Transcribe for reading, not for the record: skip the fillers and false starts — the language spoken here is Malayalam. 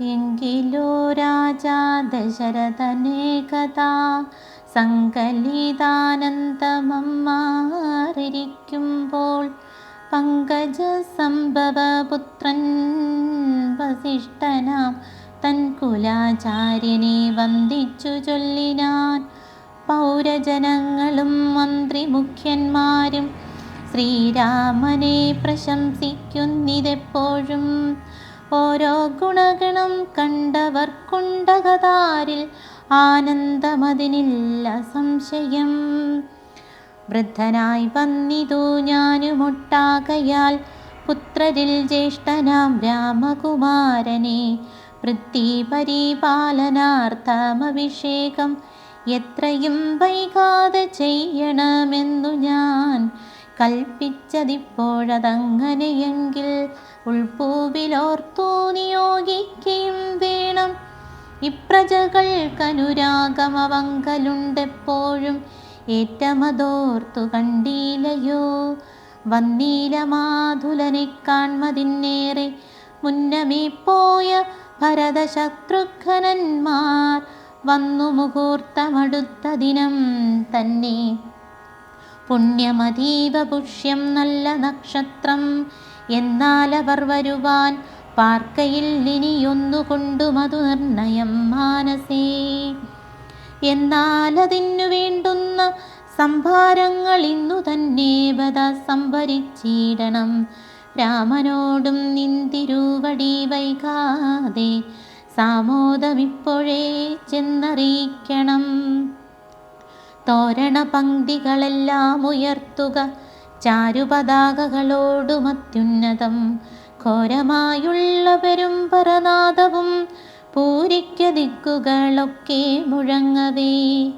എങ്കിലോ രാജാ ദശരഥനേകഥാ സങ്കലിതാനന്ദമമ്മാറിരിക്കുമ്പോൾ പങ്കജസംഭവപുത്രൻ വസിഷ്ഠനാം തൻ കുലാചാര്യനെ വന്ദിച്ചു ചൊല്ലിനാൻ. പൗരജനങ്ങളും മന്ത്രിമുഖ്യന്മാരും ശ്രീരാമനെ പ്രശംസിക്കുന്നിതെപ്പോഴും. ഓരോ ഗുണഗണം കണ്ടവർക്കുണ്ടകതാരിൽ ആനന്ദമതിനില്ല സംശയം. വൃദ്ധനായി വന്നിതു ഞാനുമൊട്ടാകയാൽ പുത്രരിൽ ജ്യേഷ്ഠനാം രാമകുമാരനെ വൃത്തിപരിപാലനാർത്ഥമഭിഷേകം എത്രയും വൈകാതെ ചെയ്യണമെന്നു ഞാൻ കൽപ്പിച്ചതിപ്പോഴതങ്ങനെയെങ്കിൽ ഉൾപ്പൂവിലോർത്തു നിയോഗിക്കുകയും വേണം. ഇപ്രജകൾക്കനുരാഗമവങ്കലുണ്ടെപ്പോഴും ഏറ്റമതോർത്തു കണ്ടീലയോ. വന്നീല മാതുലനെ കാൺമതിന്നേറെ മുന്നമേ പോയ ഭരതശത്രുഘ്നന്മാർ വന്നു മുഹൂർത്തമടുത്ത ദിനം തന്നെ. പുണ്യമതീവ പുഷ്യം നല്ല നക്ഷത്രം എന്നാലവർ വരുവാൻ പാർക്കയിൽ ഇനിയൊന്നുകൊണ്ടു മധു നിർണയം മാനസേ. എന്നാലതിനു വേണ്ടുന്ന സംഭാരങ്ങൾ ഇന്നു തന്നെ വധ സംഭരിച്ചിടണം. രാമനോടും നിന്തിരുവടി വൈകാതെ സാമോദമിപ്പോഴേ ചെന്നറിയിക്കണം. തോരണ പങ്ക്തികളെല്ലാം ഉയർത്തുക ചാരുപതാകകളോടുമത്യുന്നതം. ഘോരമായുള്ള പെരുമ്പറനാദവും പൂരിക്ക ദിക്കുകളൊക്കെ മുഴങ്ങവേ